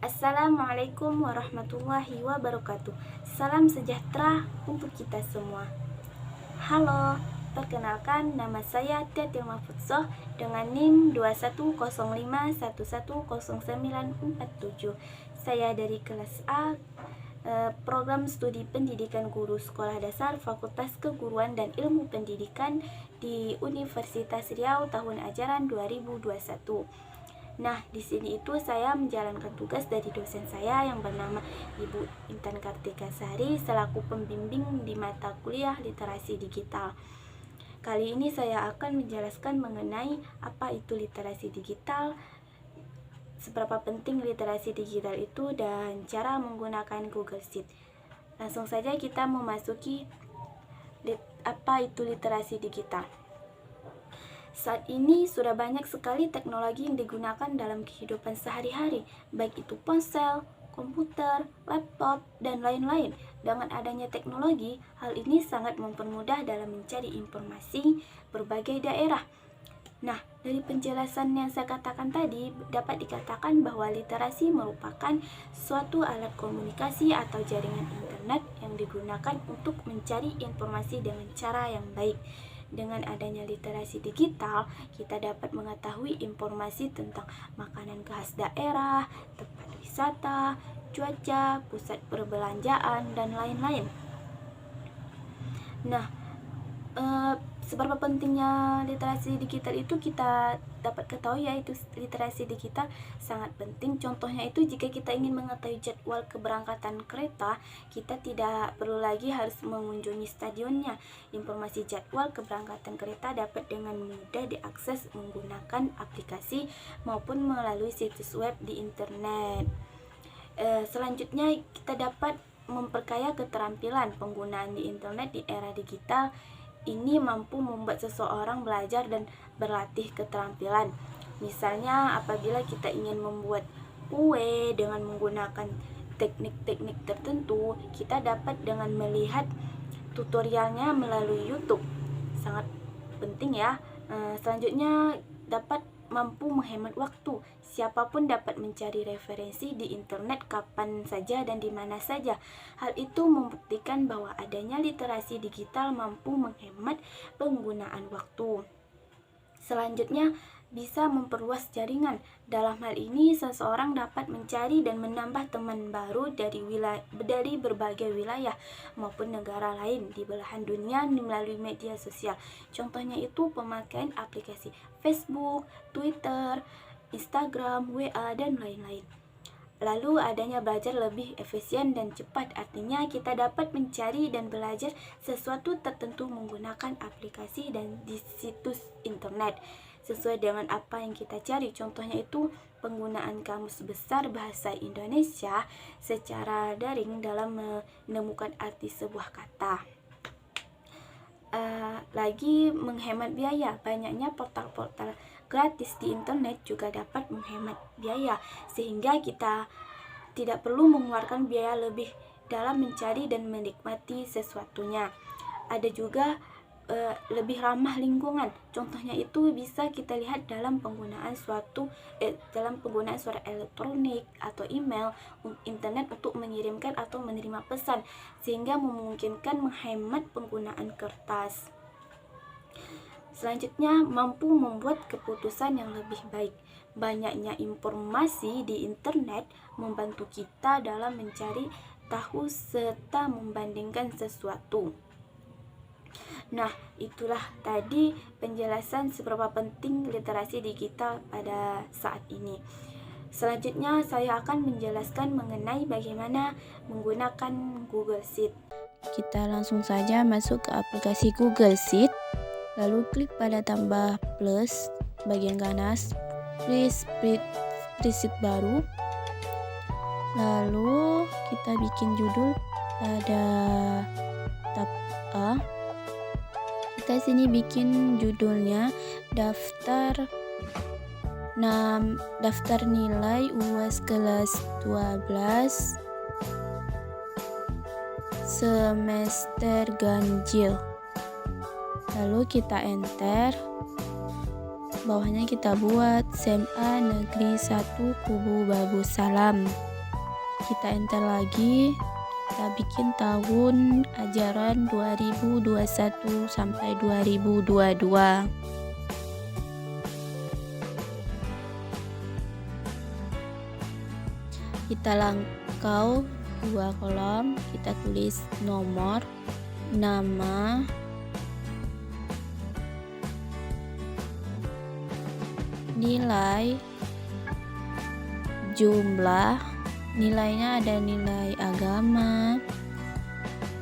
Assalamualaikum warahmatullahi wabarakatuh. Salam sejahtera untuk kita semua. Halo, perkenalkan nama saya Tiatil Mahfudzoh dengan NIM 2105110947. Saya dari kelas A, program studi pendidikan guru sekolah dasar Fakultas Keguruan dan Ilmu Pendidikan di Universitas Riau tahun ajaran 2021. Nah, di sini itu saya menjalankan tugas dari dosen saya yang bernama Ibu Intan Kartika Sari selaku pembimbing di mata kuliah literasi digital. Kali ini saya akan menjelaskan mengenai apa itu literasi digital, seberapa penting literasi digital itu, dan cara menggunakan Google Sheet. Langsung saja kita memasuki apa itu literasi digital. Saat ini sudah banyak sekali teknologi yang digunakan dalam kehidupan sehari-hari, baik itu ponsel, komputer, laptop, dan lain-lain. Dengan adanya teknologi, hal ini sangat mempermudah dalam mencari informasi berbagai daerah. Nah, dari penjelasan yang saya katakan tadi, dapat dikatakan bahwa literasi merupakan suatu alat komunikasi atau jaringan internet yang digunakan untuk mencari informasi dengan cara yang baik. Dengan adanya literasi digital, kita dapat mengetahui informasi tentang makanan khas daerah, tempat wisata, cuaca, pusat perbelanjaan, dan lain-lain. Nah, seberapa pentingnya literasi digital itu kita dapat ketahui, yaitu literasi digital sangat penting. Contohnya itu jika kita ingin mengetahui jadwal keberangkatan kereta, kita tidak perlu lagi harus mengunjungi stadionnya. Informasi jadwal keberangkatan kereta dapat dengan mudah diakses menggunakan aplikasi maupun melalui situs web di internet. Selanjutnya kita dapat memperkaya keterampilan penggunaan di internet di era digital. Ini mampu membuat seseorang belajar dan berlatih keterampilan. Misalnya apabila kita ingin membuat kue dengan menggunakan teknik-teknik tertentu, kita dapat dengan melihat tutorialnya melalui YouTube. Sangat penting ya. Selanjutnya dapat mampu menghemat waktu. Siapapun dapat mencari referensi di internet kapan saja dan di mana saja. Hal itu membuktikan bahwa adanya literasi digital mampu menghemat penggunaan waktu. Selanjutnya, bisa memperluas jaringan. Dalam hal ini, seseorang dapat mencari dan menambah teman baru dari berbagai wilayah maupun negara lain di belahan dunia melalui media sosial. Contohnya itu pemakaian aplikasi Facebook, Twitter, Instagram, WA, dan lain-lain. Lalu adanya belajar lebih efisien dan cepat, artinya kita dapat mencari dan belajar sesuatu tertentu menggunakan aplikasi dan di situs internet sesuai dengan apa yang kita cari. Contohnya itu penggunaan kamus besar bahasa Indonesia secara daring dalam menemukan arti sebuah kata. Lagi menghemat biaya, banyaknya portal-portal gratis di internet juga dapat menghemat biaya, sehingga kita tidak perlu mengeluarkan biaya lebih dalam mencari dan menikmati sesuatunya. Ada juga lebih ramah lingkungan. Contohnya itu bisa kita lihat dalam penggunaan suara elektronik atau email, internet untuk mengirimkan atau menerima pesan, sehingga memungkinkan menghemat penggunaan kertas. Selanjutnya, mampu membuat keputusan yang lebih baik. Banyaknya informasi di internet membantu kita dalam mencari tahu serta membandingkan sesuatu. Nah, itulah tadi penjelasan seberapa penting literasi digital pada saat ini. Selanjutnya saya akan menjelaskan mengenai bagaimana menggunakan Google Sheet. Kita langsung saja masuk ke aplikasi Google Sheet, lalu klik pada tambah plus bagian kanan, pilih spreadsheet baru, lalu kita bikin judul pada tab A. Kita sini bikin judulnya daftar nilai UAS kelas 12 semester ganjil. Lalu kita enter. Bawahnya kita buat SMA Negeri 1 Kubu Babu Salam. kita enter lagi, kita bikin tahun ajaran 2021 sampai 2022. Kita langkau 2 kolom, kita tulis nomor, nama, nilai, jumlah. Nilainya ada nilai agama,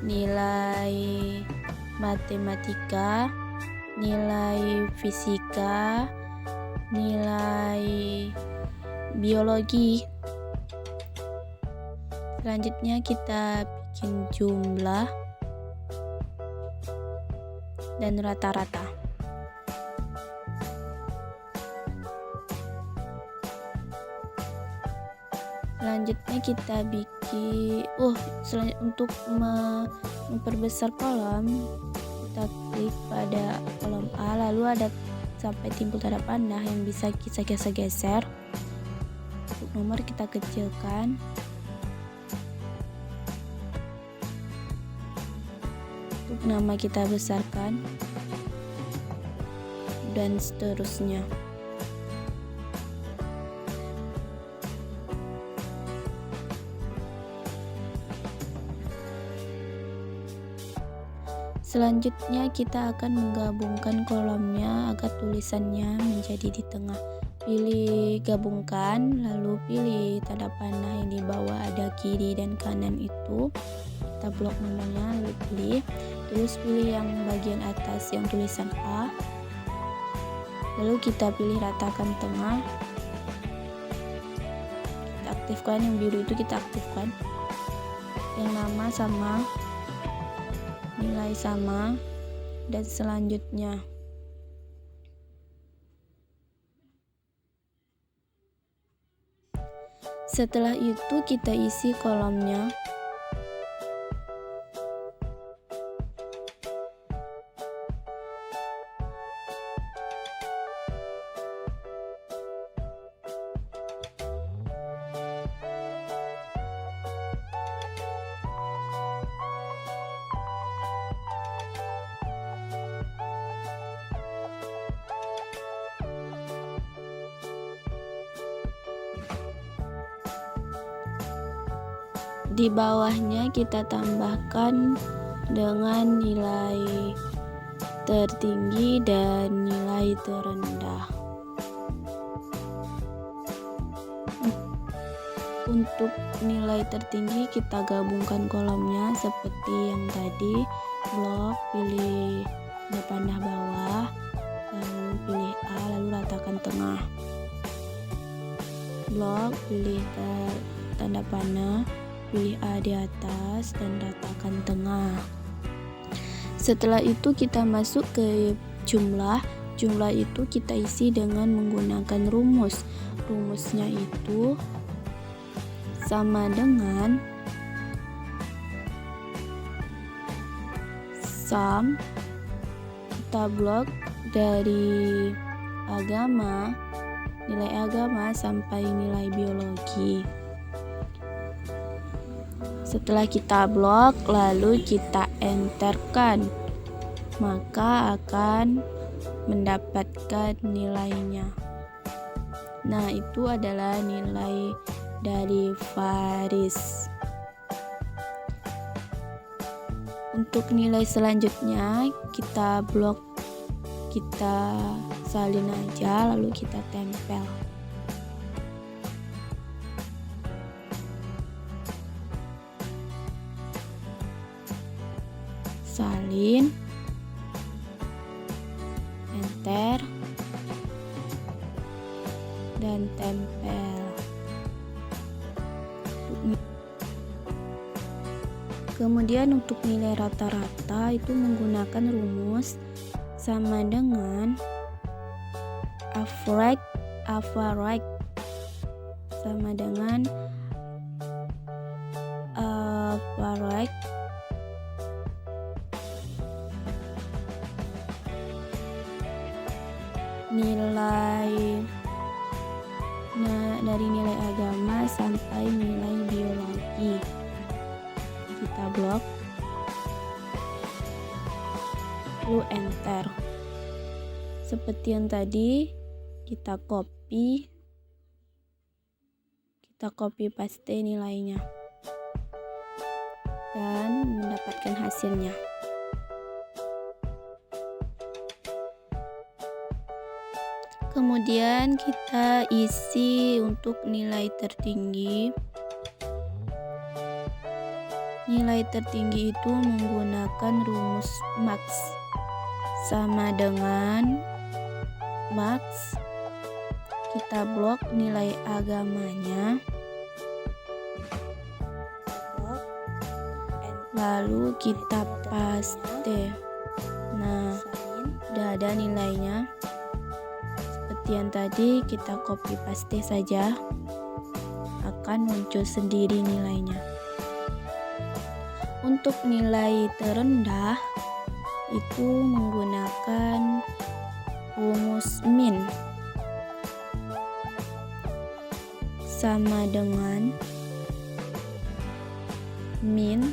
nilai matematika, nilai fisika, nilai biologi. Selanjutnya kita bikin jumlah dan rata-rata. Selanjutnya kita bikin untuk memperbesar kolom, kita klik pada kolom A, lalu ada sampai timbul tanda panah yang bisa kita geser. Untuk nomor kita kecilkan, untuk nama kita besarkan, dan seterusnya. Selanjutnya kita akan menggabungkan kolomnya agar tulisannya menjadi di tengah. Pilih gabungkan, lalu pilih tanda panah yang di bawah ada kiri dan kanan itu. Kita blok nomornya, lalu pilih. Terus pilih yang bagian atas yang tulisan A. Lalu kita pilih ratakan tengah. Kita aktifkan yang biru itu, kita aktifkan. Yang nama sama, nilai sama, dan selanjutnya. Setelah itu kita isi kolomnya. Di bawahnya kita tambahkan dengan nilai tertinggi dan nilai terendah. Untuk nilai tertinggi kita gabungkan kolomnya seperti yang tadi. Blok, pilih tanda panah bawah, lalu pilih A, lalu ratakan tengah. Blok, pilih tanda panah, pilih A di atas dan ratakan tengah. Setelah itu kita masuk ke jumlah. Jumlah itu kita isi dengan menggunakan rumus. Rumusnya itu sama dengan sum, kita blok dari agama, nilai agama sampai nilai biologi. Setelah kita blok, lalu kita enterkan, maka akan mendapatkan nilainya. Nah, itu adalah nilai dari Faris. Untuk nilai selanjutnya kita blok, kita salin aja, lalu kita tempel. Salin, enter, dan tempel. Kemudian untuk nilai rata-rata itu menggunakan rumus sama dengan average sama dengan average dari nilai agama sampai nilai biologi. Kita blok, lalu enter. Seperti yang tadi, kita copy paste nilainya dan mendapatkan hasilnya. Kemudian kita isi untuk nilai tertinggi. Nilai tertinggi itu menggunakan rumus max sama dengan max. Kita blok nilai agamanya, lalu kita paste. Nah, udah ada nilainya. Seperti yang tadi, kita copy paste saja, akan muncul sendiri nilainya. Untuk nilai terendah itu menggunakan rumus min sama dengan min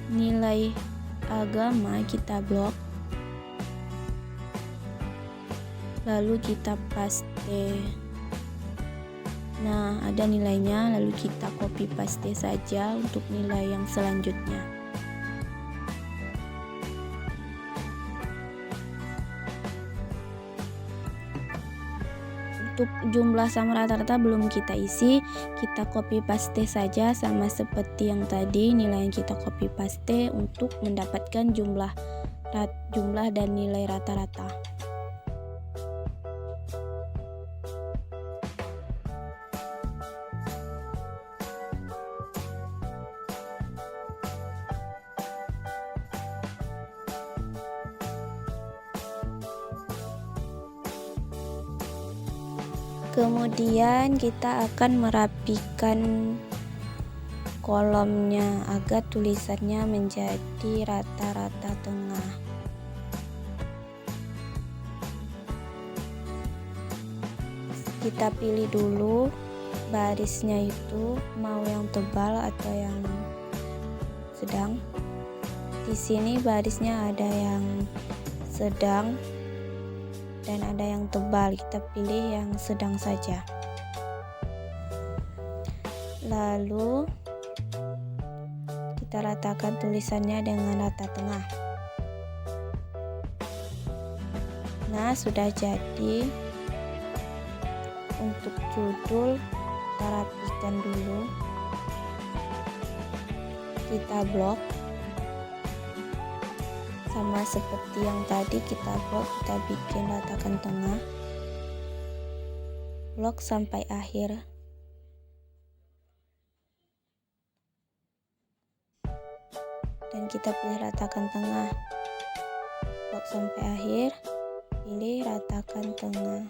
nilai agama, kita blok, lalu kita paste. Nah, ada nilainya, lalu kita copy paste saja untuk nilai yang selanjutnya. Untuk jumlah sama rata-rata belum kita isi, kita copy paste saja sama seperti yang tadi, nilai yang kita copy paste untuk mendapatkan jumlah dan nilai rata-rata. Kemudian kita akan merapikan kolomnya agar tulisannya menjadi rata-rata tengah. Kita pilih dulu barisnya itu mau yang tebal atau yang sedang. Di sini barisnya ada yang sedang dan ada yang tebal, kita pilih yang sedang saja. Lalu kita ratakan tulisannya dengan rata tengah. Nah, sudah jadi. Untuk judul kita rapikan dulu, kita blok sama seperti yang tadi, kita blok, kita bikin ratakan tengah, blok sampai akhir. Dan kita pilih ratakan tengah, blok sampai akhir, pilih ratakan tengah.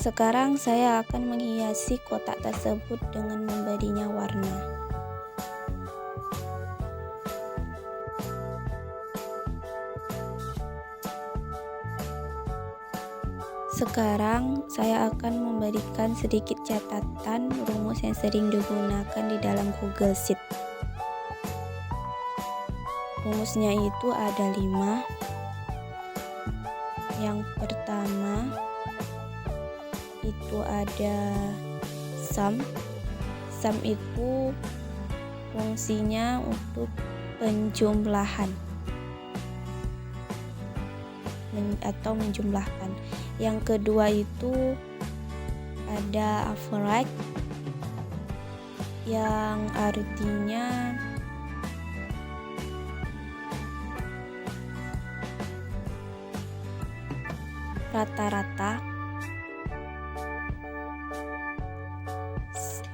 Sekarang saya akan menghiasi kotak tersebut dengan memberinya warna. Sekarang saya akan memberikan sedikit catatan rumus yang sering digunakan di dalam Google Sheet. Rumusnya itu ada 5. Yang pertama itu ada sum. Sum itu fungsinya untuk penjumlahan atau menjumlahkan. Yang kedua itu ada average yang artinya rata-rata.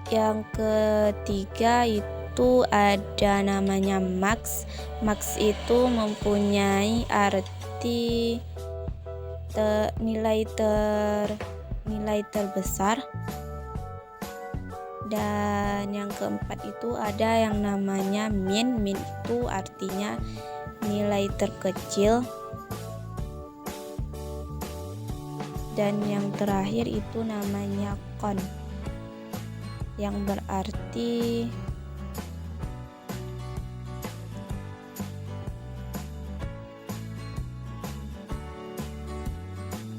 Yang ketiga itu ada namanya max. Max itu mempunyai arti nilai terbesar. Dan yang keempat itu ada yang namanya min. Min itu artinya nilai terkecil. Dan yang terakhir itu namanya kon, yang berarti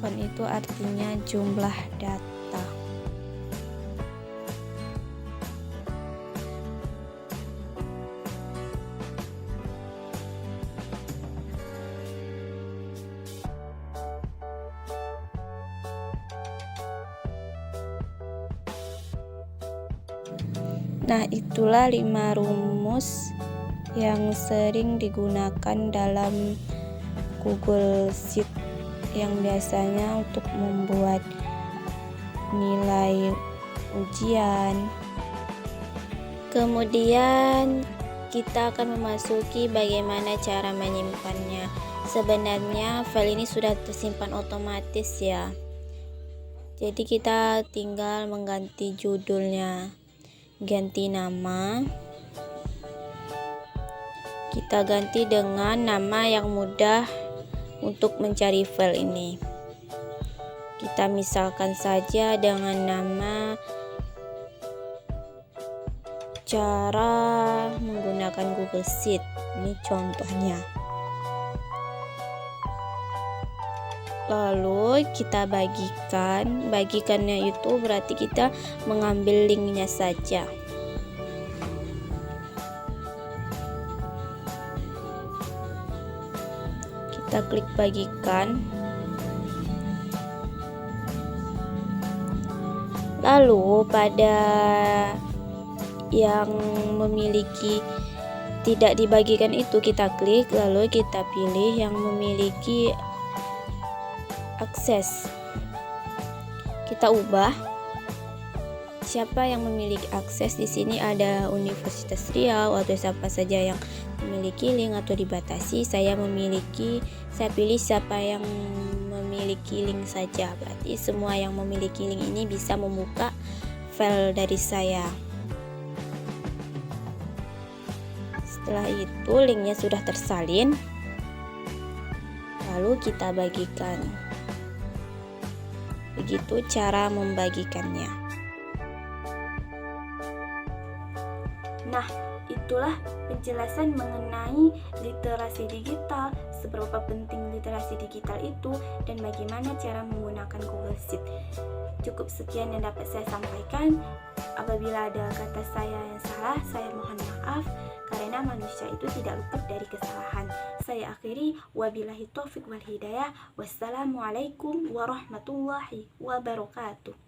kon itu artinya jumlah data. Nah, itulah 5 rumus yang sering digunakan dalam Google Sheet yang biasanya untuk membuat nilai ujian. Kemudian kita akan memasuki bagaimana cara menyimpannya. Sebenarnya file ini sudah tersimpan otomatis ya. Jadi kita tinggal mengganti judulnya. Ganti nama, kita ganti dengan nama yang mudah untuk mencari file ini. Kita misalkan saja dengan nama cara menggunakan Google Sheet. Ini contohnya. Lalu kita bagikannya itu berarti kita mengambil linknya saja. Kita klik bagikan. Lalu pada yang memiliki tidak dibagikan itu kita klik, lalu kita pilih yang memiliki akses. Kita ubah siapa yang memiliki akses. Di sini ada Universitas Riau atau siapa saja yang memiliki link atau dibatasi. Saya pilih siapa yang memiliki link saja. Berarti semua yang memiliki link ini bisa membuka file dari saya. Setelah itu linknya sudah tersalin, lalu kita bagikan. Begitu cara membagikannya. Nah, itulah penjelasan mengenai literasi digital, seberapa penting literasi digital itu, dan bagaimana cara menggunakan Google Sheet. Cukup sekian yang dapat saya sampaikan. Apabila ada kata saya yang salah, saya mohon maaf, karena manusia itu tidak luput dari kesalahan. Saya akhiri, wabillahi taufiq wal hidayah. Wassalamualaikum warahmatullahi wabarakatuh.